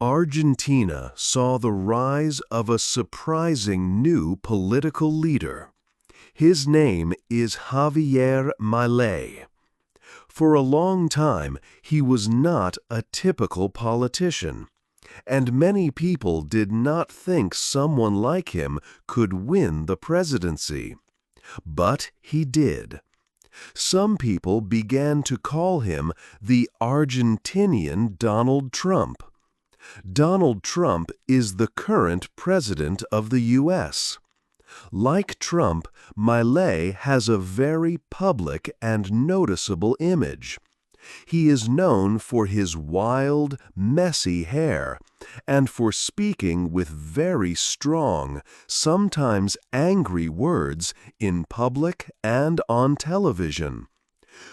Argentina saw the rise of a surprising new political leader. His name is Javier Milei. For a long time, he was not a typical politician, and many people did not think someone like him could win the presidency. But he did. Some people began to call him the Argentinian Donald Trump. Donald Trump is the current president of the U.S. Like Trump, Milei has a very public and noticeable image. He is known for his wild, messy hair and for speaking with very strong, sometimes angry words in public and on television.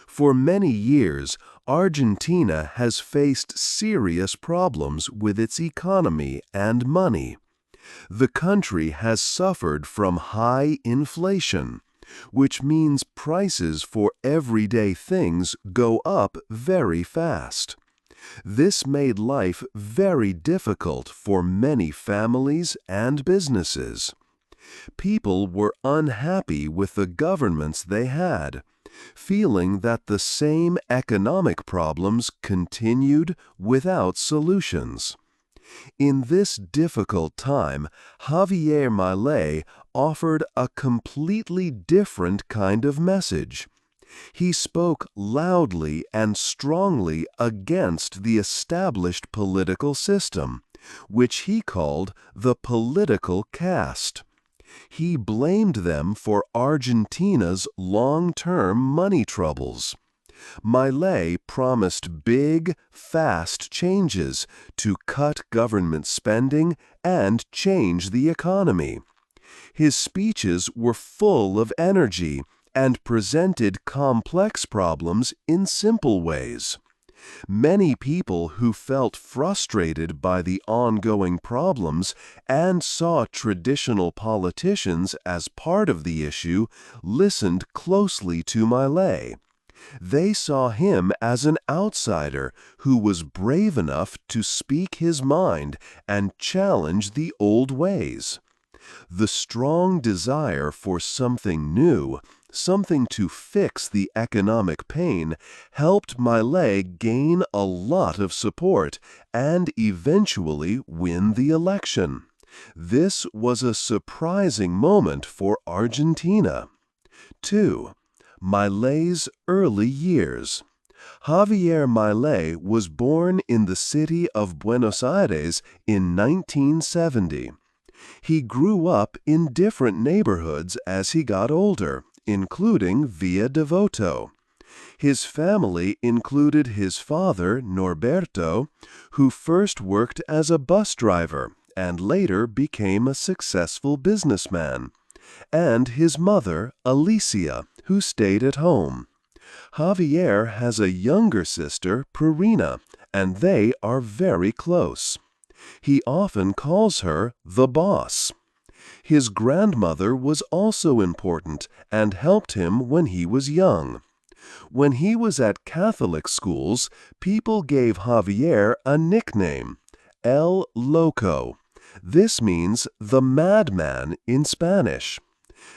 For many years, Argentina has faced serious problems with its economy and money. The country has suffered from high inflation, which means prices for everyday things go up very fast. This made life very difficult for many families and businesses. People were unhappy with the governments they had, feeling that the same economic problems continued without solutions. In this difficult time, Javier Milei offered a completely different kind of message. He spoke loudly and strongly against the established political system, which he called the political caste. He blamed them for Argentina's long-term money troubles. Milei promised big, fast changes to cut government spending and change the economy. His speeches were full of energy and presented complex problems in simple ways. Many people who felt frustrated by the ongoing problems and saw traditional politicians as part of the issue listened closely to Milei. They saw him as an outsider who was brave enough to speak his mind and challenge the old ways. The strong desire for something new, something to fix the economic pain, helped Milei gain a lot of support and eventually win the election. This was a surprising moment for Argentina. 2. Milei's early years. Javier Milei was born in the city of Buenos Aires in 1970. He grew up in different neighborhoods as he got older, including Villa Devoto. His family included his father, Norberto, who first worked as a bus driver and later became a successful businessman, and his mother, Alicia, who stayed at home. Javier has a younger sister, Purina, and they are very close. He often calls her the boss. His grandmother was also important and helped him when he was young. When he was at Catholic schools, people gave Javier a nickname, El Loco. This means the madman in Spanish.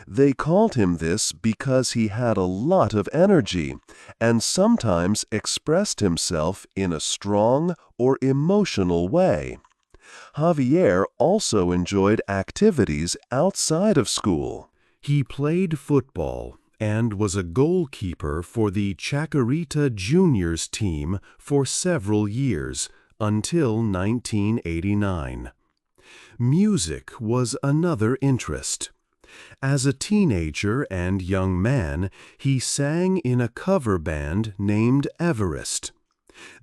They called him this because he had a lot of energy and sometimes expressed himself in a strong or emotional way. Javier also enjoyed activities outside of school. He played football and was a goalkeeper for the Chacarita Juniors team for several years, until 1989. Music was another interest. As a teenager and young man, he sang in a cover band named Everest.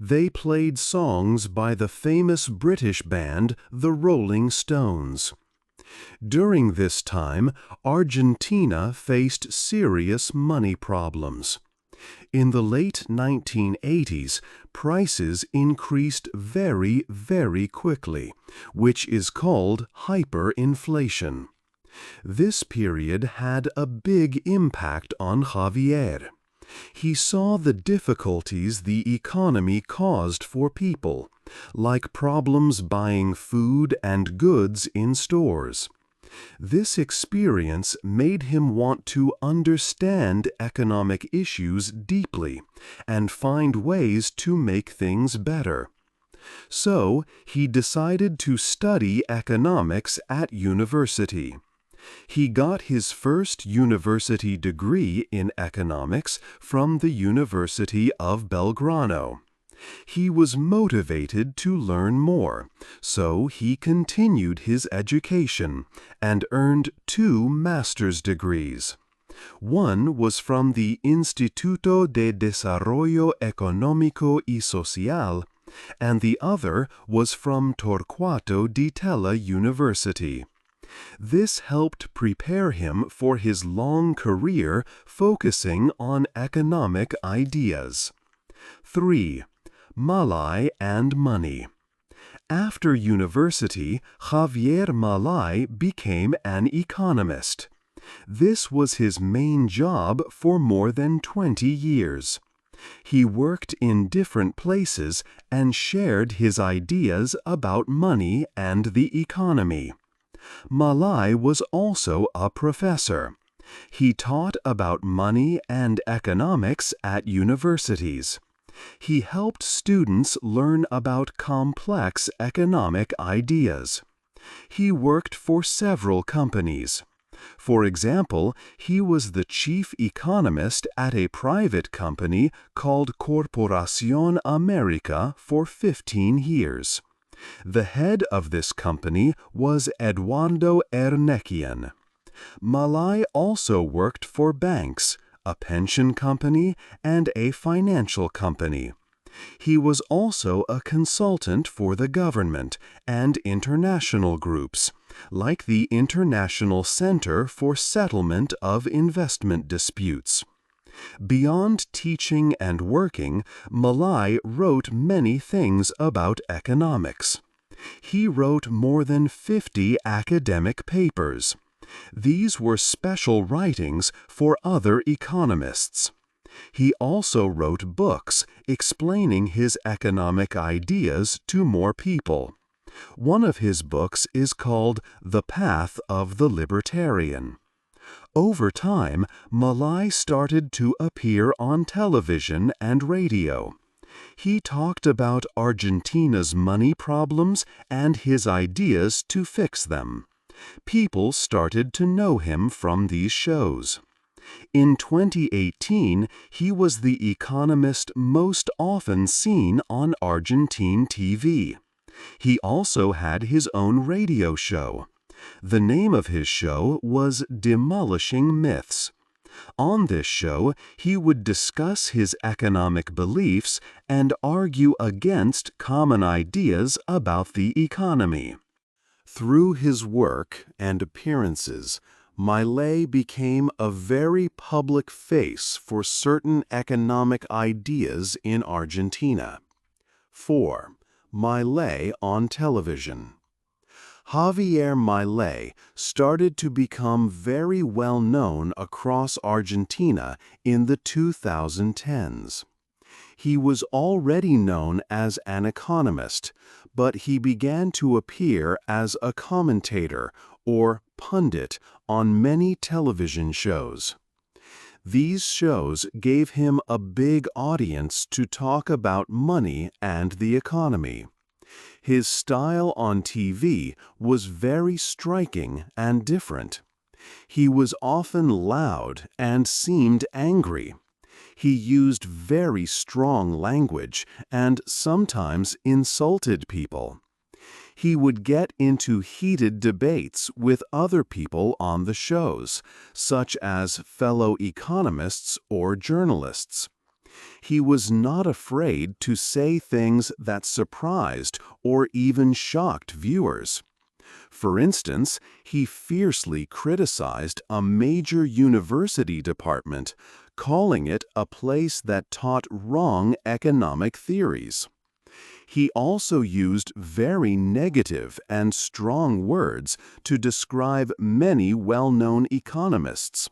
They played songs by the famous British band the Rolling Stones. During this time, Argentina faced serious money problems. In the late 1980s, prices increased very, very quickly, which is called hyperinflation. This period had a big impact on Javier. He saw the difficulties the economy caused for people, like problems buying food and goods in stores. This experience made him want to understand economic issues deeply and find ways to make things better. So, he decided to study economics at university. He got his first university degree in economics from the University of Belgrano. He was motivated to learn more, so he continued his education and earned 2 master's degrees. One was from the Instituto de Desarrollo Económico y Social, and the other was from Torquato di Tella University. This helped prepare him for his long career focusing on economic ideas. 3. Malay and money. After university, Javier Malay became an economist. This was his main job for more than 20 years. He worked in different places and shared his ideas about money and the economy. Malay was also a professor. He taught about money and economics at universities. He helped students learn about complex economic ideas. He worked for several companies. For example, he was the chief economist at a private company called Corporación América for 15 years. The head of this company was Eduardo Ernequian. Malay also worked for banks, a pension company, and a financial company. He was also a consultant for the government and international groups, like the International Center for Settlement of Investment Disputes. Beyond teaching and working, Malay wrote many things about economics. He wrote more than 50 academic papers. These were special writings for other economists. He also wrote books explaining his economic ideas to more people. One of his books is called The Path of the Libertarian. Over time, Malay started to appear on television and radio. He talked about Argentina's money problems and his ideas to fix them. People started to know him from these shows. In 2018, he was the economist most often seen on Argentine TV. He also had his own radio show. The name of his show was Demolishing Myths. On this show, he would discuss his economic beliefs and argue against common ideas about the economy. Through his work and appearances, Malay became a very public face for certain economic ideas in Argentina. 4. Malay on television. Javier Malay started to become very well known across Argentina in the 2010s. He was already known as an economist, but he began to appear as a commentator or pundit on many television shows. These shows gave him a big audience to talk about money and the economy. His style on TV was very striking and different. He was often loud and seemed angry. He used very strong language and sometimes insulted people. He would get into heated debates with other people on the shows, such as fellow economists or journalists. He was not afraid to say things that surprised or even shocked viewers. For instance, he fiercely criticized a major university department, calling it a place that taught wrong economic theories. He also used very negative and strong words to describe many well-known economists.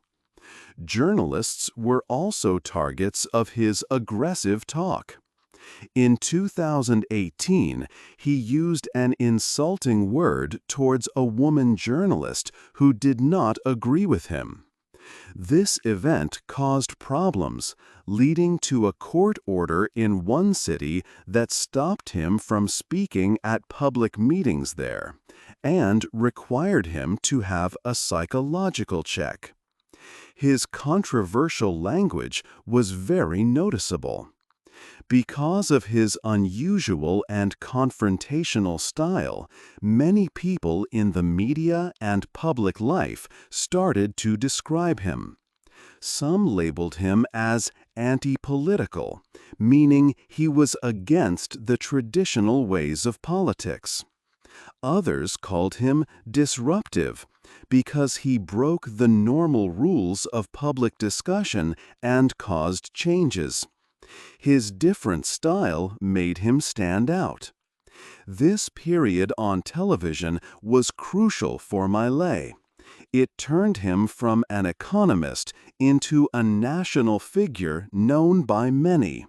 Journalists were also targets of his aggressive talk. In 2018, he used an insulting word towards a woman journalist who did not agree with him. This event caused problems, leading to a court order in one city that stopped him from speaking at public meetings there, and required him to have a psychological check. His controversial language was very noticeable. Because of his unusual and confrontational style, many people in the media and public life started to describe him. Some labeled him as anti-political, meaning he was against the traditional ways of politics. Others called him disruptive because he broke the normal rules of public discussion and caused changes. His different style made him stand out. This period on television was crucial for Milei. It turned him from an economist into a national figure known by many.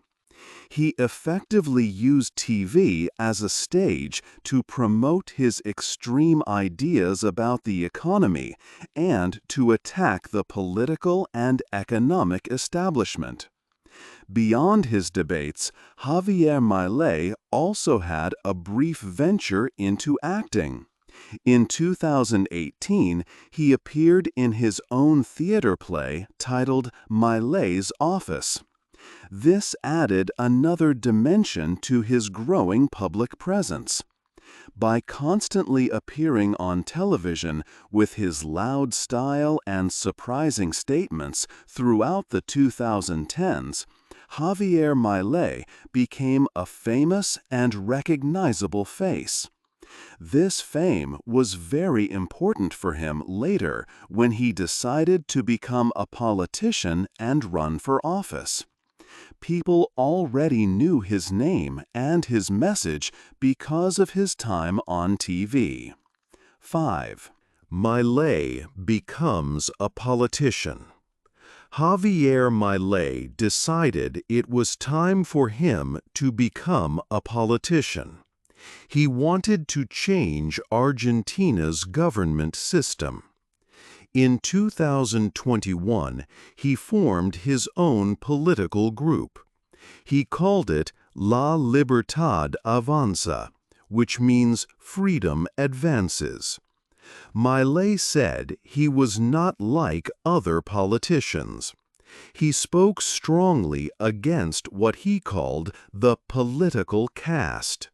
He effectively used TV as a stage to promote his extreme ideas about the economy and to attack the political and economic establishment. Beyond his debates, Javier Milei also had a brief venture into acting. In 2018, he appeared in his own theater play titled Milei's Office. This added another dimension to his growing public presence. By constantly appearing on television with his loud style and surprising statements throughout the 2010s, Javier Milei became a famous and recognizable face. This fame was very important for him later when he decided to become a politician and run for office. People already knew his name and his message because of his time on TV. 5. Milei becomes a politician. Javier Milei decided it was time for him to become a politician. He wanted to change Argentina's government system. In 2021, he formed his own political group. He called it La Libertad Avanza, which means freedom advances. Milei said he was not like other politicians. He spoke strongly against what he called the political caste.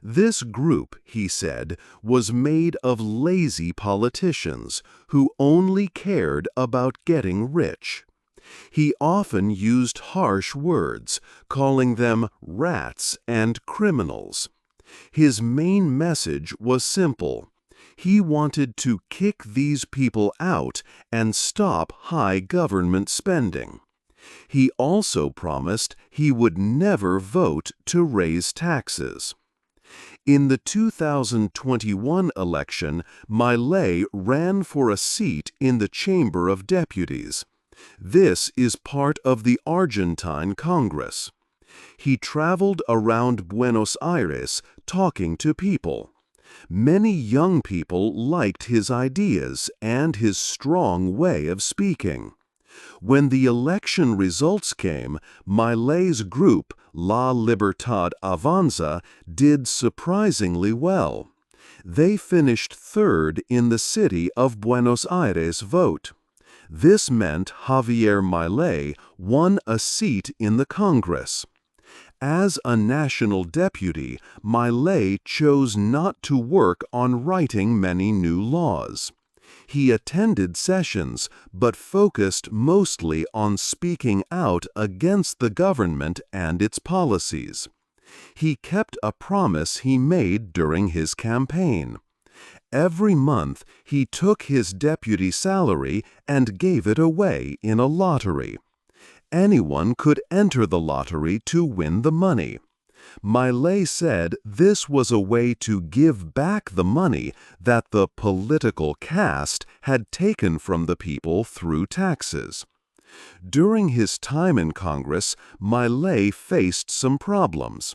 This group, he said, was made of lazy politicians who only cared about getting rich. He often used harsh words, calling them rats and criminals. His main message was simple. He wanted to kick these people out and stop high government spending. He also promised he would never vote to raise taxes. In the 2021 election, Milei ran for a seat in the Chamber of Deputies. This is part of the Argentine Congress. He traveled around Buenos Aires talking to people. Many young people liked his ideas and his strong way of speaking. When the election results came, Milei's group, La Libertad Avanza, did surprisingly well. They finished third in the city of Buenos Aires vote. This meant Javier Milei won a seat in the Congress. As a national deputy, Milei chose not to work on writing many new laws. He attended sessions, but focused mostly on speaking out against the government and its policies. He kept a promise he made during his campaign. Every month, he took his deputy salary and gave it away in a lottery. Anyone could enter the lottery to win the money. Milei said this was a way to give back the money that the political caste had taken from the people through taxes. During his time in Congress, Milei faced some problems.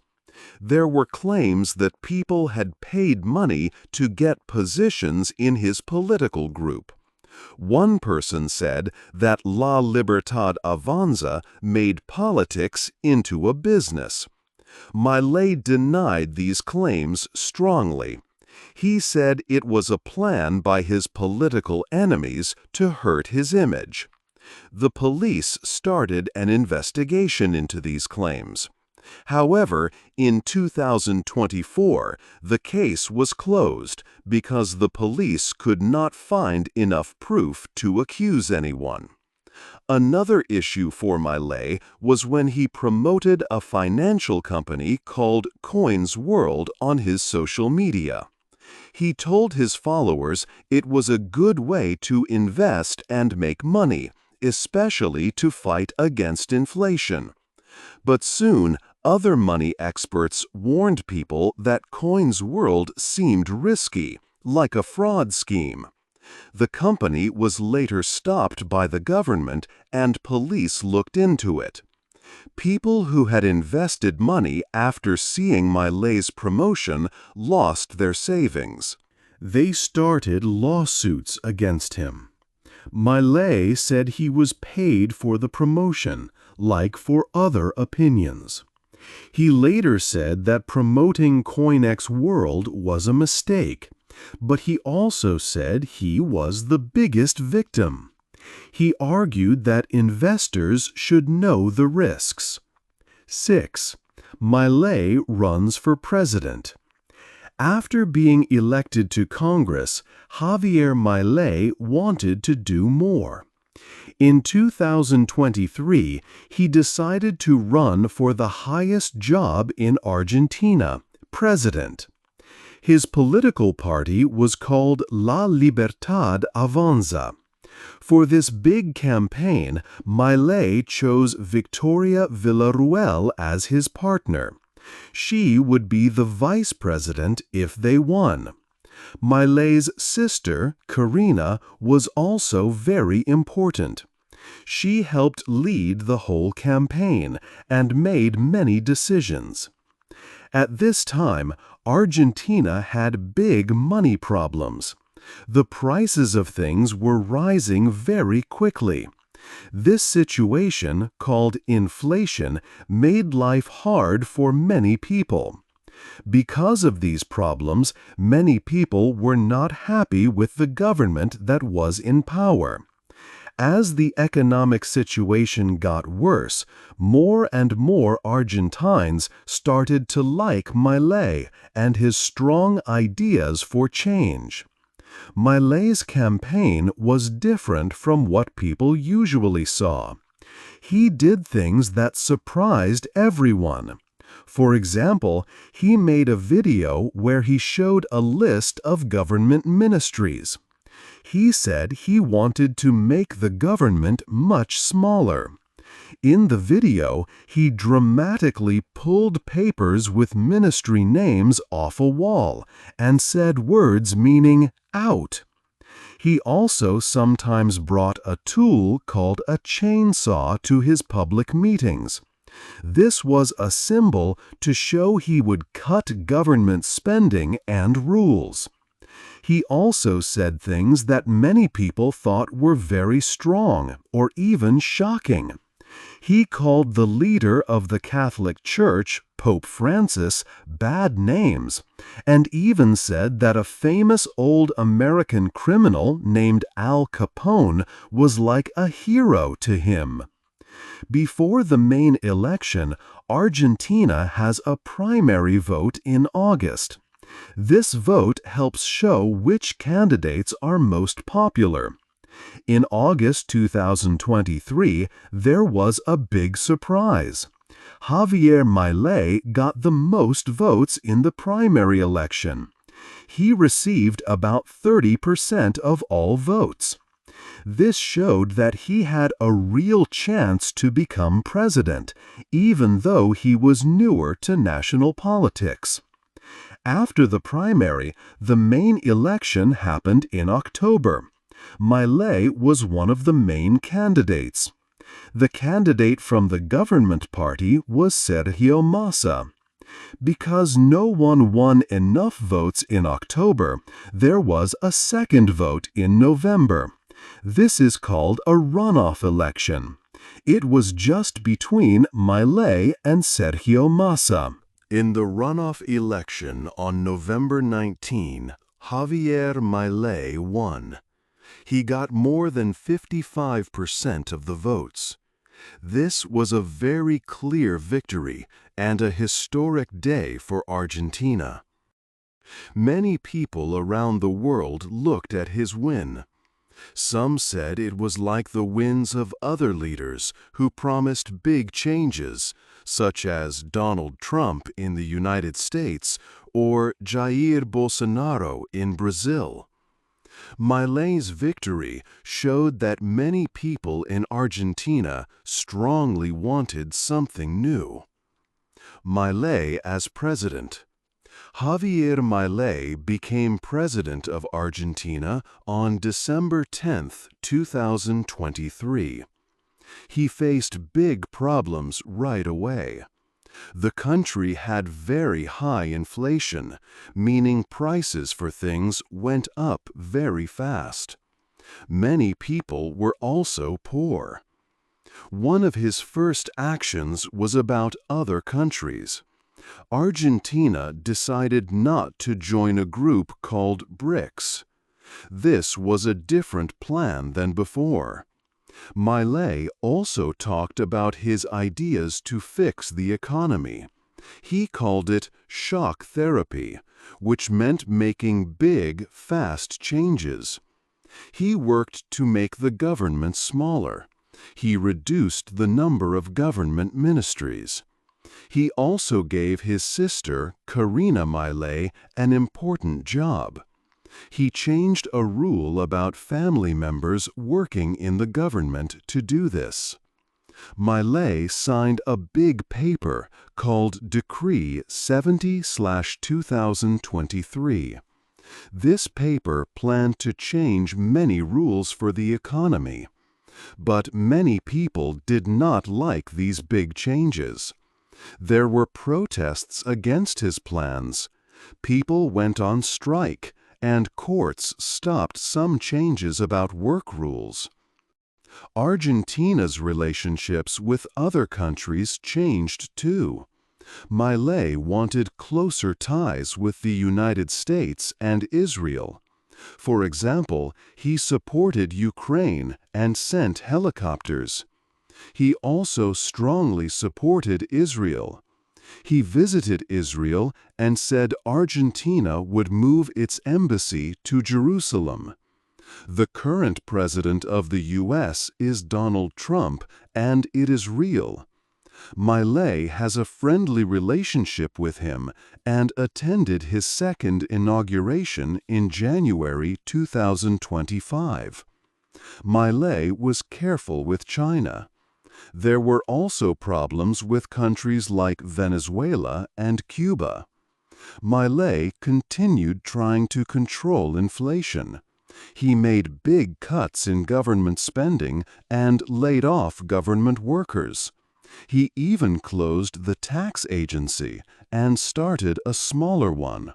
There were claims that people had paid money to get positions in his political group. One person said that La Libertad Avanza made politics into a business. Milei denied these claims strongly. He said it was a plan by his political enemies to hurt his image. The police started an investigation into these claims. However, in 2024, the case was closed because the police could not find enough proof to accuse anyone. Another issue for Milei was when he promoted a financial company called Coins World on his social media. He told his followers it was a good way to invest and make money, especially to fight against inflation. But soon, other money experts warned people that Coins World seemed risky, like a fraud scheme. The company was later stopped by the government and police looked into it. People who had invested money after seeing Milei's promotion lost their savings. They started lawsuits against him. Milei said he was paid for the promotion, like for other opinions. He later said that promoting CoinEx World was a mistake, but he also said he was the biggest victim. He argued that investors should know the risks. 6. Milei runs for president. After being elected to Congress, Javier Milei wanted to do more. In 2023, he decided to run for the highest job in Argentina, president. His political party was called La Libertad Avanza. For this big campaign, Milei chose Victoria Villarruel as his partner. She would be the vice president if they won. Milei's sister, Karina, was also very important. She helped lead the whole campaign and made many decisions. At this time, Argentina had big money problems. The prices of things were rising very quickly. This situation, called inflation, made life hard for many people. Because of these problems, many people were not happy with the government that was in power. As the economic situation got worse, more and more Argentines started to like Milei and his strong ideas for change. Milei's campaign was different from what people usually saw. He did things that surprised everyone. For example, he made a video where he showed a list of government ministries. He said he wanted to make the government much smaller. In the video, he dramatically pulled papers with ministry names off a wall and said words meaning out. He also sometimes brought a tool called a chainsaw to his public meetings. This was a symbol to show he would cut government spending and rules. He also said things that many people thought were very strong or even shocking. He called the leader of the Catholic Church, Pope Francis, bad names, and even said that a famous old American criminal named Al Capone was like a hero to him. Before the main election, Argentina has a primary vote in August. This vote helps show which candidates are most popular. In August 2023, there was a big surprise. Javier Milei got the most votes in the primary election. He received about 30% of all votes. This showed that he had a real chance to become president, even though he was newer to national politics. After the primary, the main election happened in October. Milei was one of the main candidates. The candidate from the government party was Sergio Massa. Because no one won enough votes in October, there was a second vote in November. This is called a runoff election. It was just between Milei and Sergio Massa. In the runoff election on November 19, Javier Milei won. He got more than 55% of the votes. This was a very clear victory and a historic day for Argentina. Many people around the world looked at his win. Some said it was like the wins of other leaders who promised big changes, such as Donald Trump in the United States or Jair Bolsonaro in Brazil. Milei's victory showed that many people in Argentina strongly wanted something new. Milei as president. Javier Milei became president of Argentina on December 10, 2023. He faced big problems right away. The country had very high inflation, meaning prices for things went up very fast. Many people were also poor. One of his first actions was about other countries. Argentina decided not to join a group called BRICS. This was a different plan than before. Milei also talked about his ideas to fix the economy. He called it shock therapy, which meant making big, fast changes. He worked to make the government smaller. He reduced the number of government ministries. He also gave his sister, Karina Milei, an important job. He changed a rule about family members working in the government to do this. Milei signed a big paper called Decree 70/2023. This paper planned to change many rules for the economy. But many people did not like these big changes. There were protests against his plans. People went on strike, and courts stopped some changes about work rules. Argentina's relationships with other countries changed too. Milei wanted closer ties with the United States and Israel. For example, he supported Ukraine and sent helicopters. He also strongly supported Israel. He visited Israel and said Argentina would move its embassy to Jerusalem. The current president of the U.S. is Donald Trump, and it is real. Milei has a friendly relationship with him and attended his second inauguration in January 2025. Milei was careful with China. There were also problems with countries like Venezuela and Cuba. Milei continued trying to control inflation. He made big cuts in government spending and laid off government workers. He even closed the tax agency and started a smaller one.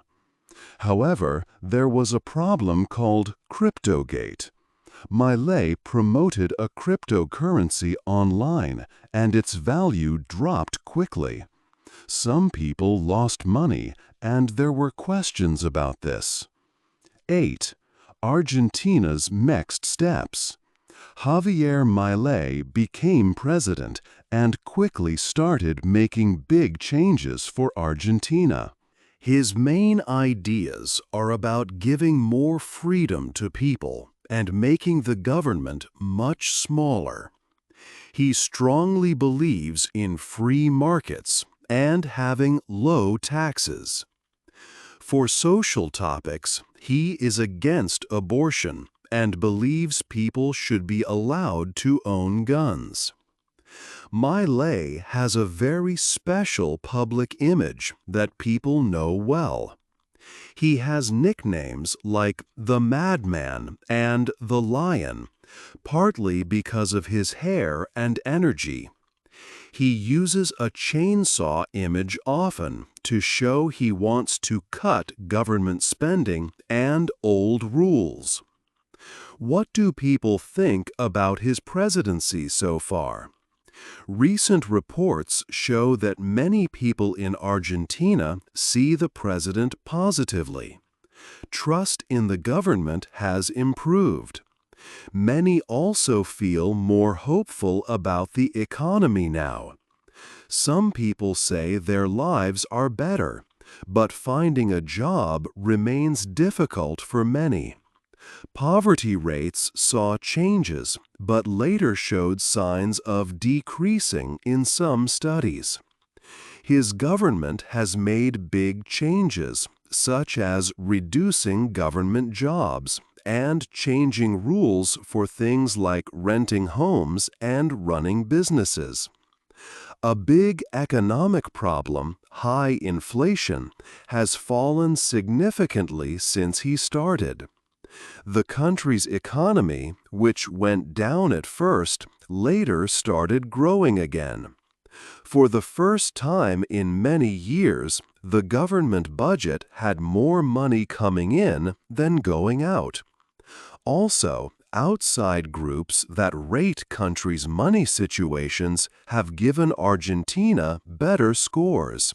However, there was a problem called Cryptogate. Milei promoted a cryptocurrency online, and its value dropped quickly. Some people lost money, and there were questions about this. 8. Argentina's next steps. Javier Milei became president and quickly started making big changes for Argentina. His main ideas are about giving more freedom to people and making the government much smaller. He strongly believes in free markets and having low taxes. For social topics, he is against abortion and believes people should be allowed to own guns. Milei has a very special public image that people know well. He has nicknames like the Madman and the Lion, partly because of his hair and energy. He uses a chainsaw image often to show he wants to cut government spending and old rules. What do people think about his presidency so far? Recent reports show that many people in Argentina see the president positively. Trust in the government has improved. Many also feel more hopeful about the economy now. Some people say their lives are better, but finding a job remains difficult for many. Poverty rates saw changes, but later showed signs of decreasing in some studies. His government has made big changes, such as reducing government jobs and changing rules for things like renting homes and running businesses. A big economic problem, high inflation, has fallen significantly since he started. The country's economy, which went down at first, later started growing again. For the first time in many years, the government budget had more money coming in than going out. Also, outside groups that rate countries' money situations have given Argentina better scores.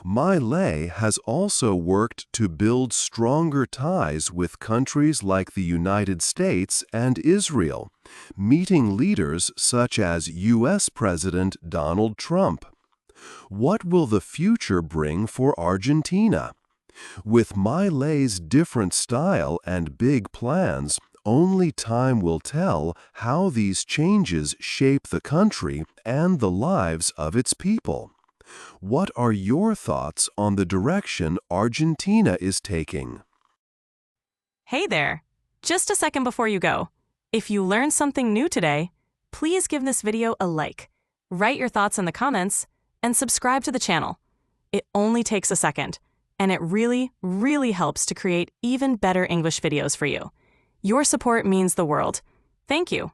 Milei has also worked to build stronger ties with countries like the United States and Israel, meeting leaders such as U.S. President Donald Trump. What will the future bring for Argentina? With Milei's different style and big plans, only time will tell how these changes shape the country and the lives of its people. What are your thoughts on the direction Argentina is taking? Hey there! Just a second before you go. If you learned something new today, please give this video a like, write your thoughts in the comments, and subscribe to the channel. It only takes a second, and it really, really helps to create even better English videos for you. Your support means the world. Thank you.